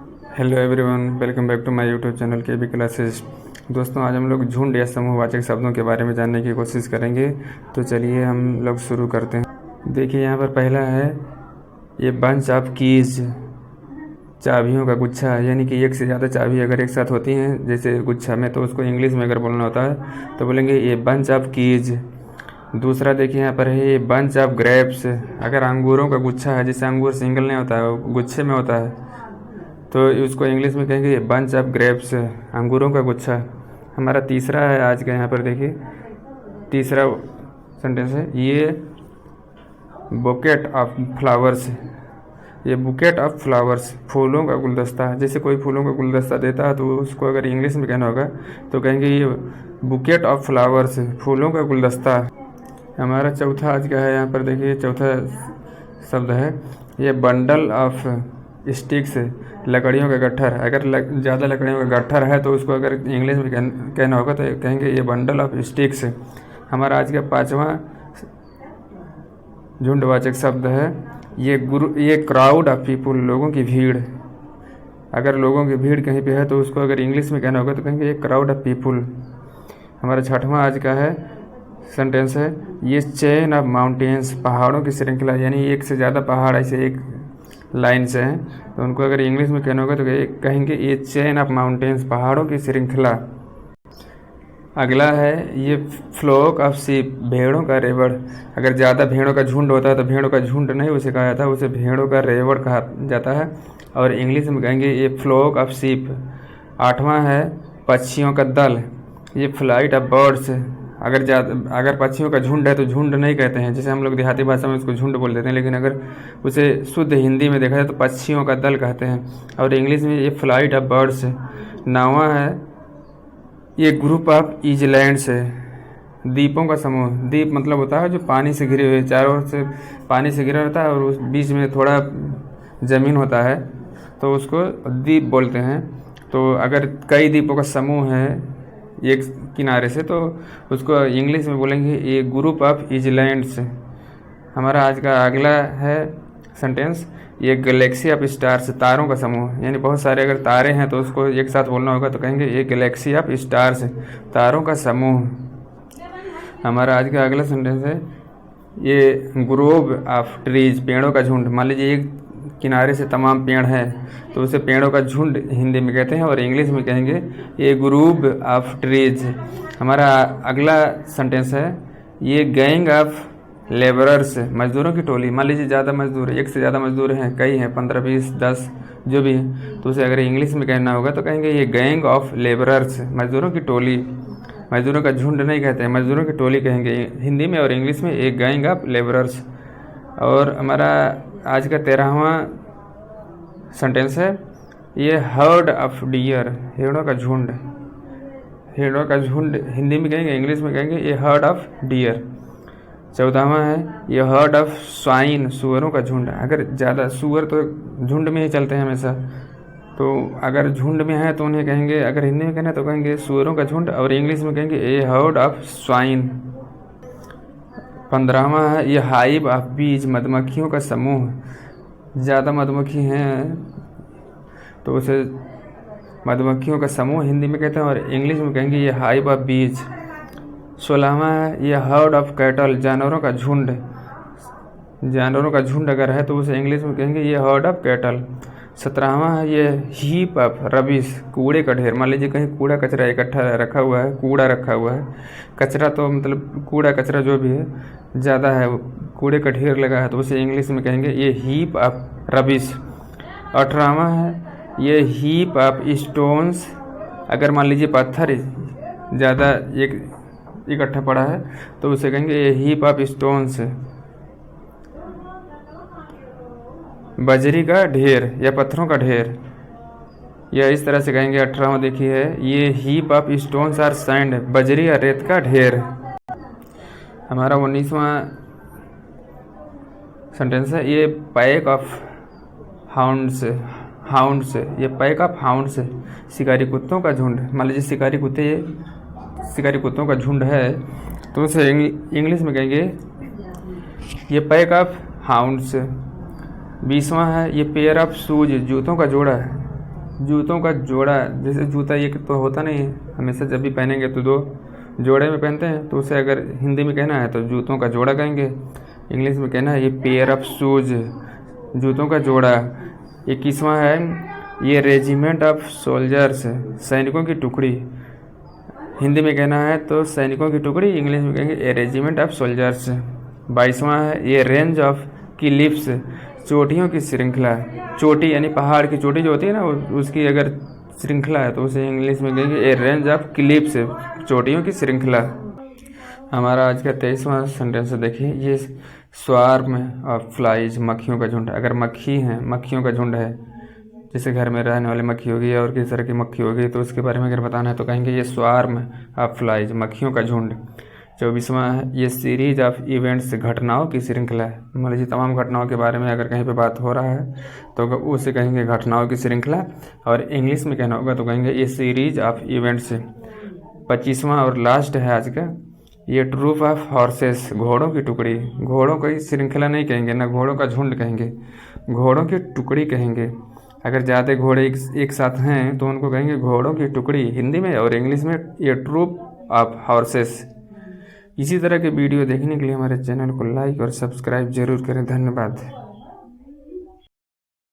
Hello everyone, welcome back to my YouTube channel K B classes. दोस्तों, आज हम लोग झुंड या समूहवाचक शब्दों के बारे में जानने की कोशिश करेंगे। तो चलिए हम लोग शुरू करते हैं। देखिए, यहाँ पर पहला है ये बंच ऑफ कीज, चाबियों का गुच्छा, यानी कि एक से ज़्यादा चाबी अगर एक साथ होती हैं जैसे गुच्छा में, तो उसको इंग्लिश में अगर बोलना होता है तो बोलेंगे ये बंच ऑफ कीज। दूसरा देखिए यहाँ पर है ये बंच ऑफ ग्रेप्स, अगर अंगूरों का गुच्छा है, जैसे अंगूर सिंगल नहीं होता है, वो गुच्छे में होता है, तो उसको इंग्लिश में कहेंगे बंच ऑफ ग्रेप्स, अंगूरों का गुच्छा। हमारा तीसरा है आज का, यहाँ पर देखिए तीसरा सेंटेंस है ये बुकेट ऑफ फ्लावर्स, ये बुकेट ऑफ फ्लावर्स, फूलों का गुलदस्ता। जैसे कोई फूलों का गुलदस्ता देता है तो उसको अगर इंग्लिश में कहना होगा तो कहेंगे ये बुकेट ऑफ फ्लावर्स, फूलों का गुलदस्ता। हमारा चौथा आज का है, यहाँ पर देखिए चौथा शब्द है ये बंडल ऑफ स्टिक्स, लकड़ियों का गट्ठर। अगर ज़्यादा लकड़ियों का गट्ठर है तो उसको अगर इंग्लिश में कहना होगा तो कहेंगे ये बंडल ऑफ स्टिक्स। हमारा आज का पांचवा झुंडवाचक शब्द है ये क्राउड ऑफ पीपुल, लोगों की भीड़। अगर लोगों की भीड़ कहीं पे है तो उसको अगर इंग्लिश में कहना होगा तो कहेंगे ये क्राउड ऑफ पीपुल। हमारा छठवां आज का है सेंटेंस है ये चेन ऑफ माउंटेन्स, पहाड़ों की श्रृंखला, यानी एक से ज़्यादा पहाड़ ऐसे एक लाइन से हैं, तो उनको अगर इंग्लिश में कहना होगा तो कहेंगे ये चेन ऑफ माउंटेन्स, पहाड़ों की श्रृंखला। अगला है ये फ्लोक ऑफ शीप, भेड़ों का रेवड़। अगर ज़्यादा भेड़ों का झुंड होता है तो भेड़ों का झुंड नहीं उसे कहा जाता, उसे भेड़ों का रेवड़ कहा जाता है, और इंग्लिश में कहेंगे ये फ्लोक ऑफ शीप। आठवां है पक्षियों का दल, ये फ्लाइट ऑफ बर्ड्स। अगर पक्षियों का झुंड है तो झुंड नहीं कहते हैं, जैसे हम लोग देहाती भाषा में उसको झुंड बोल देते हैं, लेकिन अगर उसे शुद्ध हिंदी में देखा जाए तो पक्षियों का दल कहते हैं, और इंग्लिश में ये फ्लाइट ऑफ बर्ड्स। नौवां है ये ग्रुप ऑफ ईजलैंड्स है, द्वीपों का समूह। द्वीप मतलब होता है जो पानी से घिरे हुए, चारों ओर से पानी से घिरा रहता है और उस बीच में थोड़ा ज़मीन होता है तो उसको द्वीप बोलते हैं। तो अगर कई द्वीपों का समूह है एक किनारे से तो उसको इंग्लिश में बोलेंगे ये ग्रुप ऑफ ईजलैंड्स। हमारा आज का अगला है सेंटेंस ये गैलेक्सी ऑफ स्टार्स, तारों का समूह, यानी बहुत सारे अगर तारे हैं तो उसको एक साथ बोलना होगा तो कहेंगे ये गैलेक्सी ऑफ स्टार्स, तारों का समूह। हमारा आज का अगला सेंटेंस है ये ग्रोव ऑफ ट्रीज, पेड़ों का झुंड। मान लीजिए एक किनारे से तमाम पेड़ हैं तो उसे पेड़ों का झुंड हिंदी में कहते हैं, और इंग्लिश में कहेंगे ये ग्रुप ऑफ ट्रीज। हमारा अगला सेंटेंस है ये गैंग ऑफ लेबरर्स, मजदूरों की टोली। मान लीजिए ज़्यादा मजदूर, एक से ज़्यादा मजदूर हैं, कई हैं, 15, 20, 10 जो भी है, तो उसे अगर इंग्लिश में कहना होगा तो कहेंगे ये गैंग ऑफ लेबरर्स, मजदूरों की टोली। मजदूरों का झुंड नहीं कहते हैं, मजदूरों की टोली कहेंगे हिंदी में, और इंग्लिश में एक गैंग ऑफ लेबरर्स। और हमारा आज का 13वां सेंटेंस है ये हर्ड ऑफ डियर, भेड़ों का झुंड। भेड़ों का झुंड हिंदी में कहेंगे, इंग्लिश में कहेंगे ये हर्ड ऑफ डियर। 14वां है ये हर्ड ऑफ स्वाइन, सुअरों का झुंड। अगर ज़्यादा सुअर तो झुंड में ही चलते हैं हमेशा, तो अगर झुंड में है तो उन्हें कहेंगे, अगर हिंदी में कहना है तो कहेंगे सुअरों का झुंड, और इंग्लिश में कहेंगे ये हर्ड ऑफ स्वाइन। 15वां है ये हाइव ऑफ बीज, मधुमक्खियों का समूह। ज़्यादा मधुमक्खी हैं तो उसे मधुमक्खियों का समूह हिंदी में कहते हैं, और इंग्लिश में कहेंगे ये हाइव ऑफ बीज। 16वां है ये हर्ड ऑफ कैटल, जानवरों का झुंड। जानवरों का झुंड अगर है तो उसे इंग्लिश में कहेंगे ये हर्ड ऑफ कैटल। 17वां है ये हीप ऑफ रबिश, कूड़े का ढेर। मान लीजिए कहीं कूड़ा कचरा इकट्ठा रखा हुआ है, कूड़ा रखा हुआ है, कचरा तो मतलब कूड़ा कचरा जो भी है ज़्यादा है, कूड़े का ढेर लगा है, तो उसे इंग्लिश में कहेंगे ये हीप ऑफ रबिश। 18वां है ये हीप ऑफ स्टोन्स, अगर मान लीजिए पत्थर ज़्यादा एक इकट्ठा पड़ा है तो उसे कहेंगे ये हीप ऑफ स्टोन्स। बजरी का ढेर या पत्थरों का ढेर, या इस तरह से कहेंगे। 18वां देखिए है ये heap of stones or sand, बजरी या रेत का ढेर। हमारा 19वां सेंटेंस है ये पैक ऑफ हाउंड्स, ये पैक ऑफ हाउंड्स, शिकारी कुत्तों का झुंड। मान लीजिए शिकारी कुत्तों का झुंड है तो उसे इंग्लिश में कहेंगे ये पैक ऑफ हाउंड्स। 20वां है ये पेयर ऑफ शूज, जूतों का जोड़ा है। जूतों का जोड़ा, जैसे जूता एक तो होता नहीं है, हमेशा जब भी पहनेंगे तो 2 जोड़े में पहनते हैं, तो उसे अगर हिंदी में कहना है तो जूतों का जोड़ा कहेंगे। इंग्लिश में कहना है ये पेयर ऑफ शूज, जूतों का जोड़ा। 21वां है ये रेजिमेंट ऑफ सोल्जर्स, सैनिकों की टुकड़ी। हिंदी में कहना है तो सैनिकों की टुकड़ी, इंग्लिश में कहेंगे ए रेजिमेंट ऑफ सोल्जर्स। 22वां है ये रेंज ऑफ क्लिफ्स, चोटियों की श्रृंखला। चोटी यानी पहाड़ की चोटी जो होती है ना, उसकी अगर श्रृंखला है तो उसे इंग्लिश में कहेंगे ए रेंज ऑफ क्लिफ्स, चोटियों की श्रृंखला। हमारा आज का 23वां सेंटेंस देखिए, ये स्वार्म ऑफ फ्लाइज, मक्खियों का झुंड। अगर मक्खी है, मक्खियों का झुंड है, जैसे घर में रहने वाली मक्खी होगी और किस तरह की मक्खी होगी, तो उसके बारे में अगर बताना है तो कहेंगे ये स्वार्म ऑफ फ्लाइज, मक्खियों का झुंड। 24वां है ये सीरीज ऑफ इवेंट्स, घटनाओं की श्रृंखला है। मान लीजिए तमाम घटनाओं के बारे में अगर कहीं पे बात हो रहा है तो उसे कहेंगे घटनाओं की श्रृंखला, और इंग्लिश में कहना होगा तो कहेंगे ये सीरीज ऑफ इवेंट्स। 25वां और लास्ट है आज का, ये ट्रूप ऑफ हॉर्सेस, घोड़ों की टुकड़ी। घोड़ों की श्रृंखला नहीं कहेंगे ना, घोड़ों का झुंड कहेंगे, घोड़ों की टुकड़ी कहेंगे। अगर ज़्यादा घोड़े एक साथ हैं तो उनको कहेंगे घोड़ों की टुकड़ी हिंदी में, और इंग्लिश में ये ट्रूप ऑफ हॉर्सेस। इसी तरह के वीडियो देखने के लिए हमारे चैनल को लाइक और सब्सक्राइब जरूर करें। धन्यवाद।